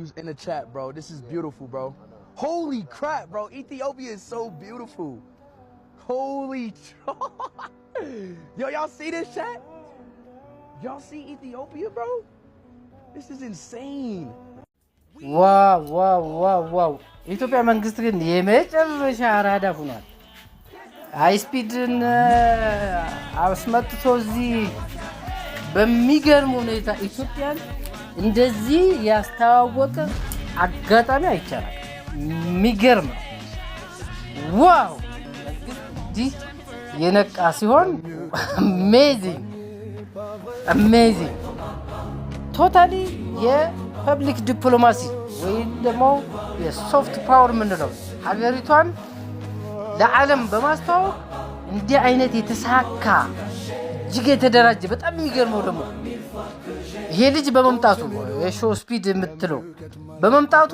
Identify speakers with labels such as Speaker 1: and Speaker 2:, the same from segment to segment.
Speaker 1: views in the chat, bro. This is beautiful, bro. Holy crap, bro. Ethiopia is so beautiful. Holy Yo, y'all see this chat? Y'all see Ethiopia, bro? This is insane.
Speaker 2: ዋው ኢትዮጵያ መንግስት ግን የመጨረሻ አራዳ ሆኗል። ሃይ ስፒድን አስመጥቶ እዚህ በሚገርም ሁኔታ ኢትዮጵያን እንደዚህ ያስተዋወቀ አጋጣሚ አይቻልም። የሚገርም ዋው እንግዲህ የነቃ ሲሆን አሜዚንግ ቶታሊ የፐብሊክ ዲፕሎማሲ ወይ ደግሞ የሶፍት ፓወር ምንለው ሀገሪቷን ለዓለም በማስተዋወቅ እንዲህ አይነት የተሳካ እጅግ የተደራጀ በጣም የሚገርመው ደግሞ ይሄ ልጅ በመምጣቱ የሾው ስፒድ የምትለው በመምጣቱ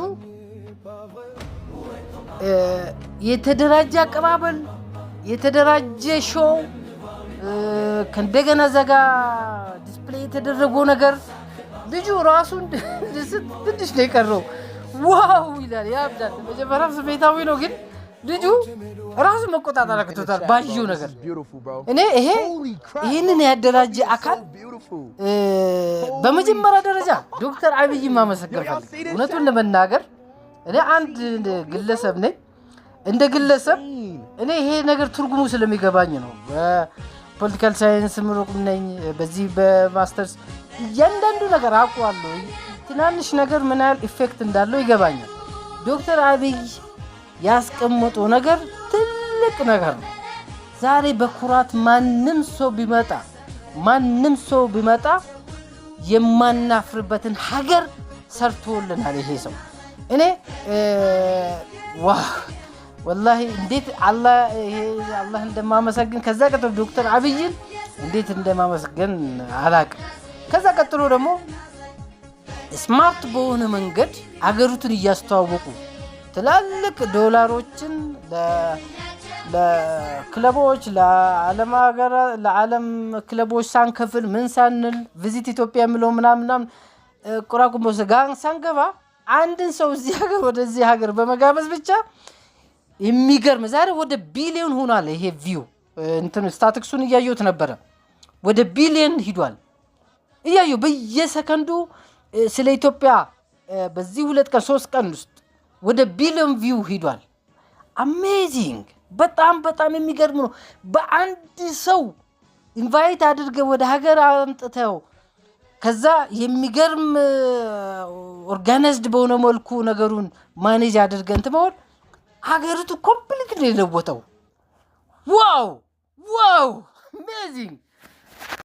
Speaker 2: የተደራጀ አቀባበል የተደራጀ ሾው ከእንደገና ዘጋ ዲስፕሌይ የተደረገው ነገር ልጁ ራሱን ትንሽ ነው የቀረው። ዋው ይላል ያብዳል። መጀመሪያም ስሜታዊ ነው ግን ልጁ ራሱ መቆጣጠር አቅቶታል ባየው ነገር። እኔ ይሄንን ያደራጀ አካል በመጀመሪያ ደረጃ ዶክተር አብይ ማመሰገን ፈልጋለሁ። እውነቱን ለመናገር እኔ አንድ ግለሰብ ነኝ። እንደ ግለሰብ እኔ ይሄ ነገር ትርጉሙ ስለሚገባኝ ነው። በፖለቲካል ሳይንስ ምሩቅ ነኝ። በዚህ በማስተርስ እያንዳንዱ ነገር አውቀዋለሁ። ትናንሽ ነገር ምን ያህል ኢፌክት እንዳለው ይገባኛል። ዶክተር አብይ ያስቀመጠው ነገር ትልቅ ነገር ነው። ዛሬ በኩራት ማንም ሰው ቢመጣ የማናፍርበትን ሀገር ሰርቶልናል ይሄ ሰው። እኔ ወላሂ እንዴት አላህ እንደማመሰግን ከዛ ቀጥሎ ዶክተር አብይን እንዴት እንደማመሰግን አላቅም። ከዛ ቀጥሎ ደግሞ ስማርት በሆነ መንገድ አገሩትን እያስተዋወቁ ትላልቅ ዶላሮችን ለክለቦች ለዓለም ክለቦች ሳንከፍል ምን ሳንል ቪዚት ኢትዮጵያ የሚለው ምናምን ቁራቁሞ ጋር ሳንገባ አንድን ሰው እዚህ ሀገር ወደዚህ ሀገር በመጋበዝ ብቻ የሚገርም ዛሬ ወደ ቢሊዮን ሆኗል። ይሄ ቪው እንትን ስታቲክሱን እያየሁት ነበረ። ወደ ቢሊዮን ሂዷል። እያየሁ በየሰከንዱ ስለ ኢትዮጵያ በዚህ 2 ቀን 3 ቀን ውስጥ ወደ ቢሊዮን ቪው ሂዷል። አሜዚንግ በጣም የሚገርም ነው። በአንድ ሰው ኢንቫይት አድርገ ወደ ሀገር አምጥተው ከዛ የሚገርም ኦርጋናይዝድ በሆነ መልኩ ነገሩን ማኔጅ አድርገን ተመወር ሀገሪቱ ኮምፕሊትሊ ለወጠው። ዋው አሜዚንግ